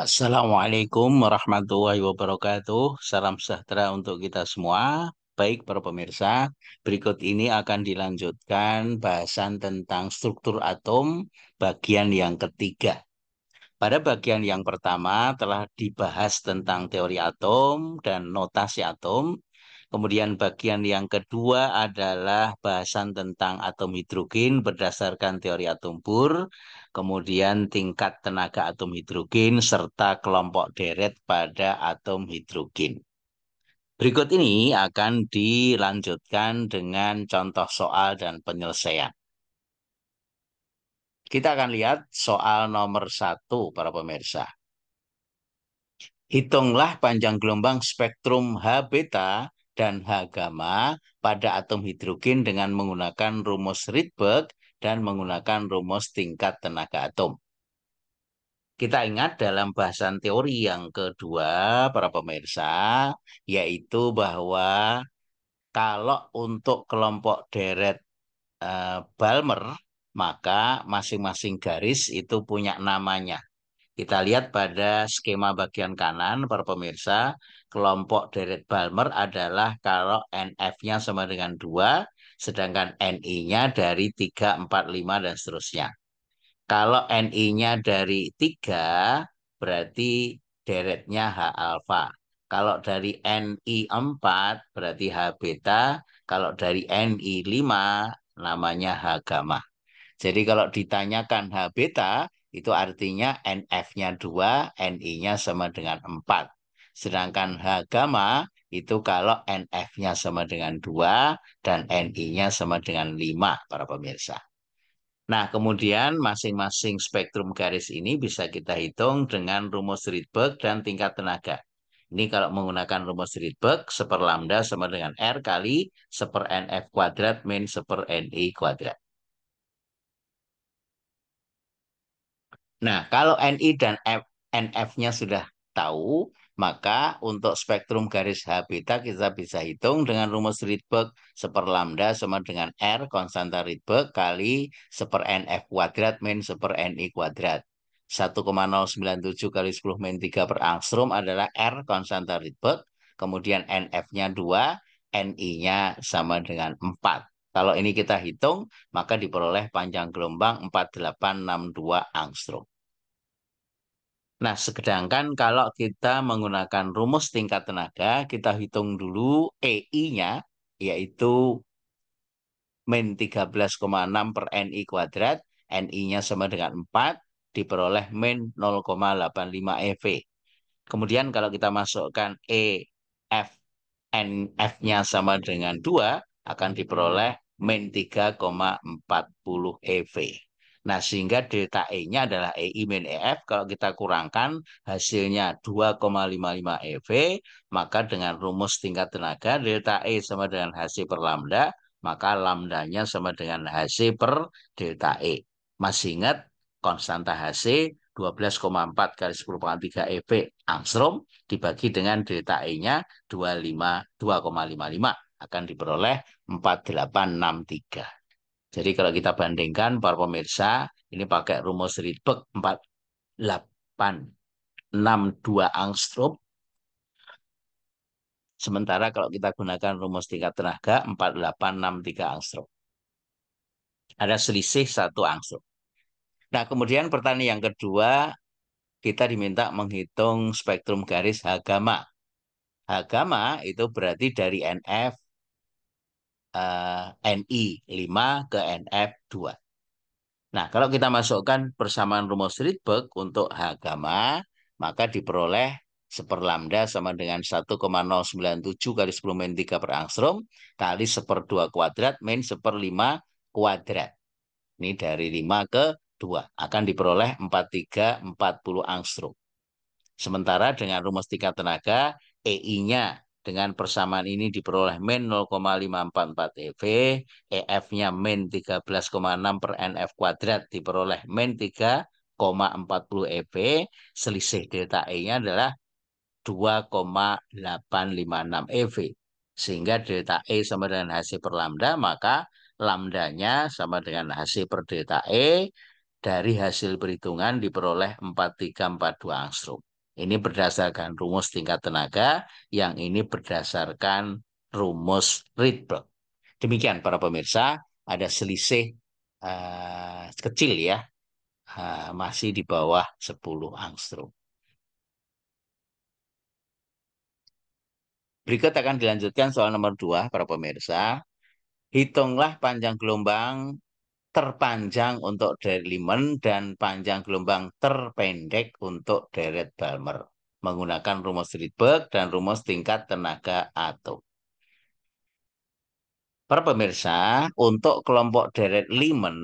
Assalamualaikum warahmatullahi wabarakatuh. Salam sejahtera untuk kita semua. Baik, para pemirsa, berikut ini akan dilanjutkan bahasan tentang struktur atom bagian yang ketiga. Pada bagian yang pertama telah dibahas tentang teori atom dan notasi atom. Kemudian bagian yang kedua adalah bahasan tentang atom hidrogen berdasarkan teori atom Bohr, kemudian tingkat tenaga atom hidrogen serta kelompok deret pada atom hidrogen. Berikut ini akan dilanjutkan dengan contoh soal dan penyelesaian. Kita akan lihat soal nomor 1, para pemirsa. Hitunglah panjang gelombang spektrum H beta dan H gamma pada atom hidrogen dengan menggunakan rumus Rydberg dan menggunakan rumus tingkat tenaga atom. Kita ingat dalam bahasan teori yang kedua, para pemirsa, yaitu bahwa kalau untuk kelompok deret Balmer, maka masing-masing garis itu punya namanya. Kita lihat pada skema bagian kanan, para pemirsa, kelompok deret Balmer adalah kalau NF-nya sama dengan 2, sedangkan NI-nya dari 3, 4, 5, dan seterusnya. Kalau NI-nya dari 3, berarti deretnya H alfa. Kalau dari NI 4, berarti H beta. Kalau dari NI 5, namanya H gamma. Jadi kalau ditanyakan H beta, itu artinya NF-nya 2, NI-nya sama dengan 4. Sedangkan H gamma itu kalau NF-nya sama dengan 2 dan NI-nya sama dengan 5, para pemirsa. Nah, kemudian masing-masing spektrum garis ini bisa kita hitung dengan rumus Rydberg dan tingkat tenaga. Ini kalau menggunakan rumus Rydberg, 1 lambda sama dengan R kali 1 NF kuadrat min 1 NI kuadrat. Nah, kalau NI dan NF-nya sudah tahu, maka untuk spektrum garis H beta kita bisa hitung dengan rumus Rydberg 1 lambda sama dengan R konstanta Rydberg kali 1 NF kuadrat min 1 NI kuadrat. 1,097 kali 10 min 3 per angstrom adalah R konstanta Rydberg, kemudian NF-nya 2, NI-nya sama dengan 4. Kalau ini kita hitung, maka diperoleh panjang gelombang 4862 angstrom. Nah, sedangkan kalau kita menggunakan rumus tingkat tenaga, kita hitung dulu EI-nya, yaitu min 13,6 per NI kuadrat, NI-nya sama dengan 4, diperoleh min 0,85 EV. Kemudian kalau kita masukkan EF, NF-nya sama dengan 2, akan diperoleh min 3,40 EV. Nah, sehingga delta E-nya adalah EI min EF. Kalau kita kurangkan hasilnya 2,55 EV, maka dengan rumus tingkat tenaga, delta E sama dengan HC per lambda, maka lambdanya sama dengan HC per delta E. Masih ingat konstanta HC 12,4 kali 10 pangkat 3 EV angstrom dibagi dengan delta E-nya 2,55 akan diperoleh 4863. Jadi kalau kita bandingkan para pemirsa, ini pakai rumus Rydberg 4862 angstrom. Sementara kalau kita gunakan rumus tingkat tenaga 4863 angstrom. Ada selisih 1 angstrom. Nah, kemudian pertanyaan yang kedua, kita diminta menghitung spektrum garis H gamma. H gamma itu berarti dari NF NI 5 ke NF 2. Nah, kalau kita masukkan persamaan rumus Rydberg untuk H gamma, maka diperoleh 1 lambda sama dengan 1,097 kali 10 min 3 per angstrom kali 1/2 kuadrat min 1/5 kuadrat. Ini dari 5 ke 2. Akan diperoleh 4340 angstrom. Sementara dengan rumus tingkat tenaga, EI-nya dengan persamaan ini diperoleh min 0,544 EV, EF-nya min 13,6 per NF kuadrat diperoleh min 3,40 EV, selisih delta E-nya adalah 2,856 EV. Sehingga delta E sama dengan HC per lambda, maka lambdanya sama dengan HC per delta E, dari hasil perhitungan diperoleh 4342 angstrom. Ini berdasarkan rumus tingkat tenaga, yang ini berdasarkan rumus Rydberg. Demikian para pemirsa, ada selisih kecil ya, masih di bawah 10 angstrom. Berikut akan dilanjutkan soal nomor 2 para pemirsa. Hitunglah panjang gelombang terpanjang untuk deret Lyman dan panjang gelombang terpendek untuk deret Balmer menggunakan rumus Rydberg dan rumus tingkat tenaga atom. Para pemirsa, untuk kelompok deret Lyman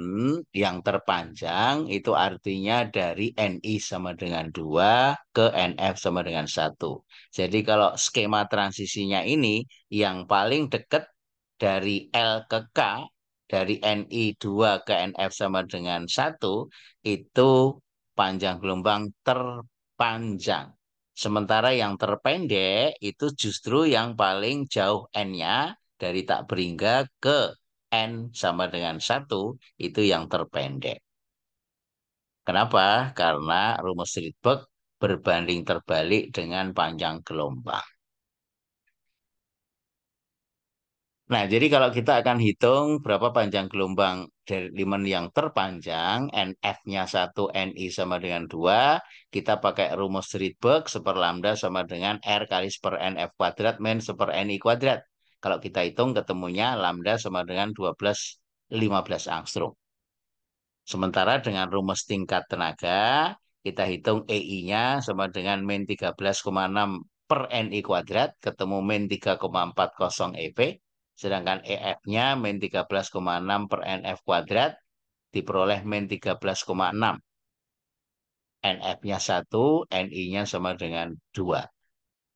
yang terpanjang itu artinya dari Ni sama dengan 2 ke Nf sama dengan 1. Jadi kalau skema transisinya ini yang paling dekat dari L ke K, dari Ni 2 ke Nf sama dengan 1, itu panjang gelombang terpanjang. Sementara yang terpendek itu justru yang paling jauh N-nya dari tak berhingga ke N sama dengan 1, itu yang terpendek. Kenapa? Karena rumus Rydberg berbanding terbalik dengan panjang gelombang. Nah, jadi kalau kita akan hitung berapa panjang gelombang dari Lyman yang terpanjang, NF-nya 1, Ni sama dengan 2, kita pakai rumus Rydberg, 1 lambda sama dengan R kali 1 NF kuadrat min 1 Ni kuadrat. Kalau kita hitung ketemunya lambda sama dengan 12,15 angstrom. Sementara dengan rumus tingkat tenaga, kita hitung EI-nya sama dengan min 13,6 per Ni kuadrat, ketemu min 3,40 eV. Sedangkan EF-nya min 13,6 per NF kuadrat, diperoleh min 13,6. NF-nya 1, Ni-nya sama dengan 2.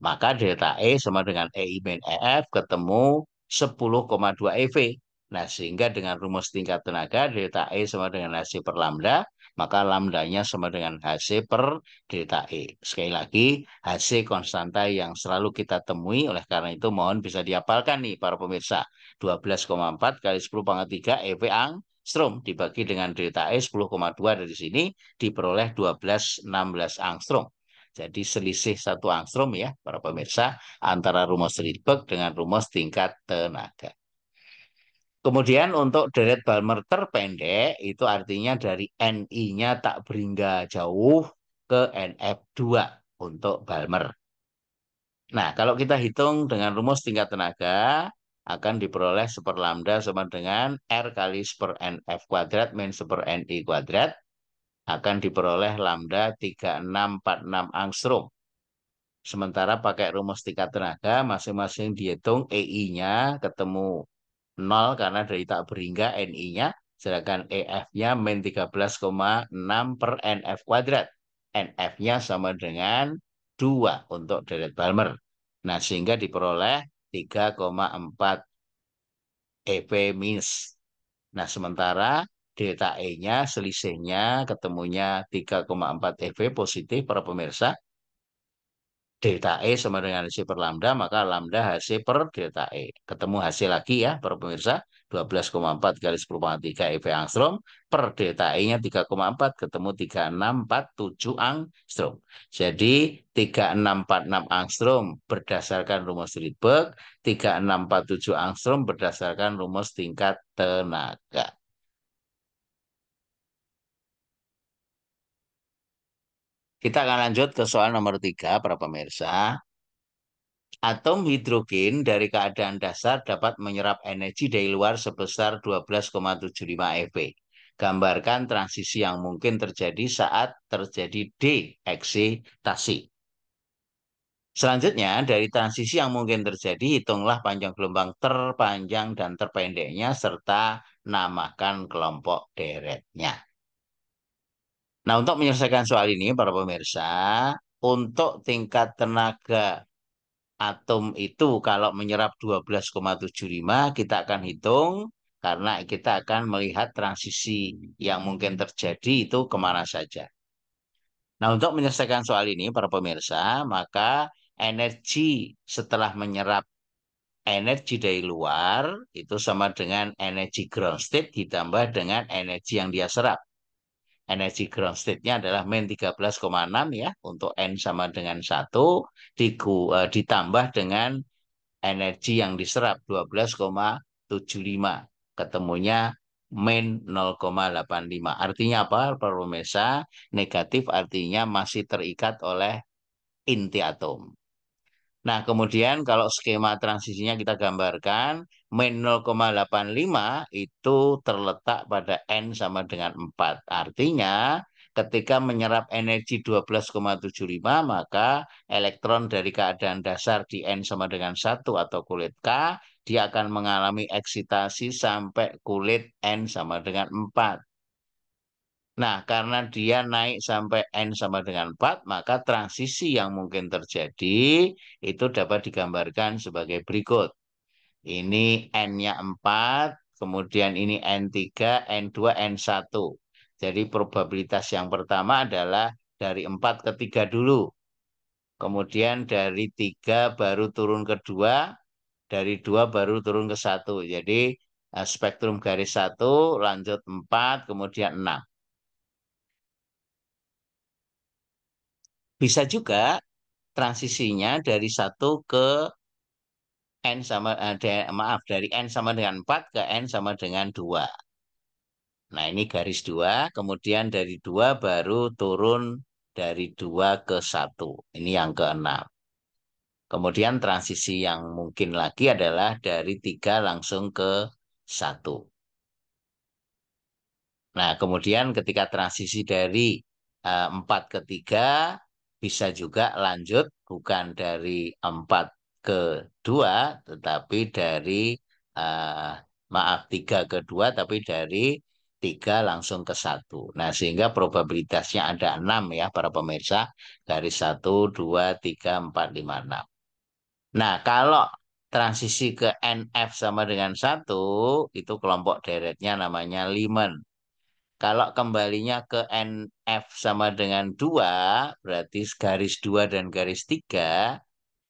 Maka delta E sama dengan EI min EF ketemu 10,2 eV. Nah, sehingga dengan rumus tingkat tenaga, delta E sama dengan Hc per lambda, maka lambdanya sama dengan Hc per delta E. Sekali lagi, Hc konstanta yang selalu kita temui, oleh karena itu mohon bisa dihafalkan nih para pemirsa. 12,4 kali 10 pangkat 3 eV angstrom dibagi dengan delta E 10,2 dari sini, diperoleh 12,16 angstrom. Jadi selisih 1 angstrom ya para pemirsa antara rumus Rydberg dengan rumus tingkat tenaga. Kemudian untuk deret Balmer terpendek itu artinya dari Ni-nya tak berhingga jauh ke Nf2 untuk Balmer. Nah, kalau kita hitung dengan rumus tingkat tenaga akan diperoleh 1 lambda sama dengan R kali 1 Nf kuadrat min 1 Ni kuadrat, akan diperoleh lambda 3646 angstrom. Sementara pakai rumus tingkat tenaga, masing-masing dihitung EI-nya ketemu 0 karena dari tak berhingga Ni-nya, sedangkan EF-nya min 13,6 per Nf kuadrat. Nf-nya sama dengan 2 untuk deret Balmer. Nah, sehingga diperoleh 3,4 eV minus. Nah, sementara delta E-nya selisihnya ketemunya 3,4 eV positif para pemirsa. Delta E sama dengan Hc per lambda, maka lambda Hc per delta E. Ketemu hasil lagi ya, para pemirsa. 12,4 kali 10 pangkat 3 eV angstrom per delta E-nya 3,4, ketemu 3647 angstrom. Jadi 3646 angstrom berdasarkan rumus Rydberg, 3647 angstrom berdasarkan rumus tingkat tenaga. Kita akan lanjut ke soal nomor 3, para pemirsa. Atom hidrogen dari keadaan dasar dapat menyerap energi dari luar sebesar 12,75 eV. Gambarkan transisi yang mungkin terjadi saat terjadi deeksitasi. Selanjutnya, dari transisi yang mungkin terjadi, hitunglah panjang gelombang terpanjang dan terpendeknya, serta namakan kelompok deretnya. Nah, untuk menyelesaikan soal ini, para pemirsa, untuk tingkat tenaga atom itu kalau menyerap 12,75 kita akan hitung karena kita akan melihat transisi yang mungkin terjadi itu kemana saja. Nah, untuk menyelesaikan soal ini para pemirsa, maka energi setelah menyerap energi dari luar itu sama dengan energi ground state ditambah dengan energi yang dia serap. energi ground state-nya adalah min 13,6 ya, untuk N sama dengan 1, ditambah dengan energi yang diserap 12,75. Ketemunya min 0,85. Artinya apa, para pemirsa? Negatif artinya masih terikat oleh inti atom. Nah, kemudian kalau skema transisinya kita gambarkan, min 0,85 itu terletak pada N sama dengan 4. Artinya, ketika menyerap energi 12,75, maka elektron dari keadaan dasar di N sama dengan 1 atau kulit K, dia akan mengalami eksitasi sampai kulit N sama dengan 4. Nah, karena dia naik sampai N sama dengan 4, maka transisi yang mungkin terjadi itu dapat digambarkan sebagai berikut. Ini N-nya 4, kemudian ini N3, N2, N1. Jadi probabilitas yang pertama adalah dari 4 ke 3 dulu. Kemudian dari 3 baru turun ke 2, dari 2 baru turun ke 1. Jadi spektrum garis 1, lanjut 4, kemudian 6. Bisa juga transisinya dari 1 ke N sama maaf, dari N sama dengan 4 ke N sama dengan 2. Nah, ini garis 2, kemudian dari 2 baru turun dari 2 ke 1. Ini yang ke-6. Kemudian transisi yang mungkin lagi adalah dari 3 langsung ke 1. Nah, kemudian ketika transisi dari 4 ke 3, bisa juga lanjut bukan dari 4 ke 2, tetapi dari, uh, maaf, 3 ke 2, tapi dari 3 langsung ke 1. Nah, sehingga probabilitasnya ada 6 ya, para pemirsa. Garis 1, 2, 3, 4, 5, 6. Nah, kalau transisi ke NF sama dengan 1, itu kelompok deretnya namanya Lyman. Kalau kembalinya ke NF sama dengan 2, berarti garis 2 dan garis 3,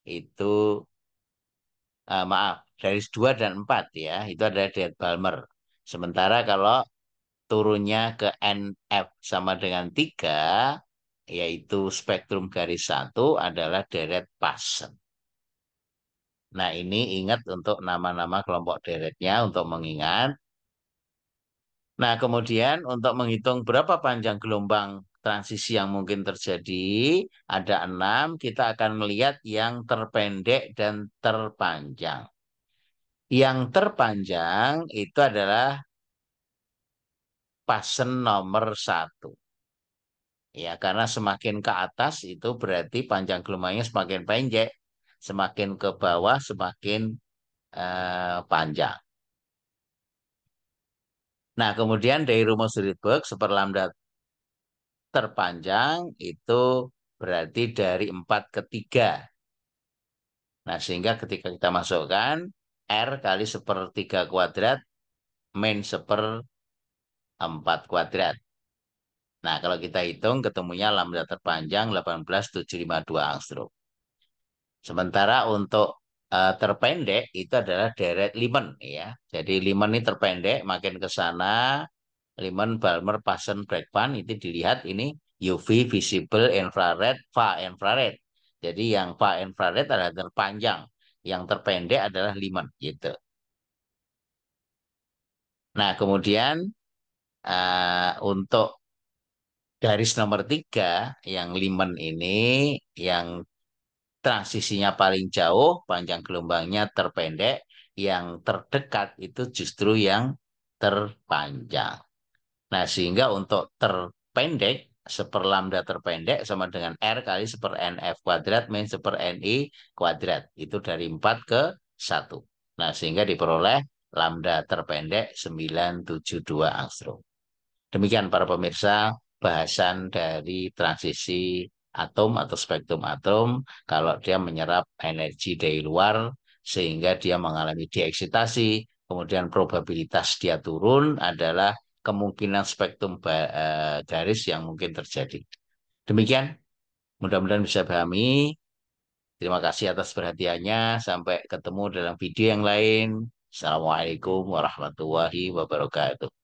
itu, maaf, garis 2 dan 4 ya, itu adalah Dirac-Balmer. Sementara kalau turunnya ke NF sama dengan 3, yaitu spektrum garis 1 adalah Dirac-Paschen. Nah, ini ingat untuk nama-nama kelompok deretnya untuk mengingat. Nah, kemudian untuk menghitung berapa panjang gelombang transisi yang mungkin terjadi, ada 6, kita akan melihat yang terpendek dan terpanjang. Yang terpanjang itu adalah Paschen nomor 1. Ya, karena semakin ke atas itu berarti panjang gelombangnya semakin pendek, semakin ke bawah semakin panjang. Nah, kemudian dari rumus Rydberg, seperlambda terpanjang itu berarti dari 4 ke 3. Nah, sehingga ketika kita masukkan R kali 1/3 kuadrat min 1/4 kuadrat. Nah, kalau kita hitung ketemunya lambda terpanjang 18,752 angstrom. Sementara untuk terpendek itu adalah deret Lyman ya. Jadi Lyman ini terpendek, makin ke sana Lyman, Balmer, Paschen, Brakpan itu dilihat ini UV, visible, infrared, far infrared. Jadi yang far infrared adalah terpanjang, yang terpendek adalah Lyman gitu. Nah, kemudian untuk garis nomor 3 yang Lyman ini yang transisinya paling jauh, panjang gelombangnya terpendek, yang terdekat itu justru yang terpanjang. Nah, sehingga untuk terpendek, seperlambda terpendek sama dengan R kali 1/NF kuadrat min 1/NI kuadrat. Itu dari 4 ke 1. Nah, sehingga diperoleh lambda terpendek 972 angstrom. Demikian para pemirsa bahasan dari transisi atom atau spektrum atom kalau dia menyerap energi dari luar sehingga dia mengalami dieksitasi, kemudian probabilitas dia turun adalah kemungkinan spektrum garis yang mungkin terjadi. Demikian, mudah-mudahan bisa pahami. Terima kasih atas perhatiannya. Sampai ketemu dalam video yang lain. Assalamualaikum warahmatullahi wabarakatuh.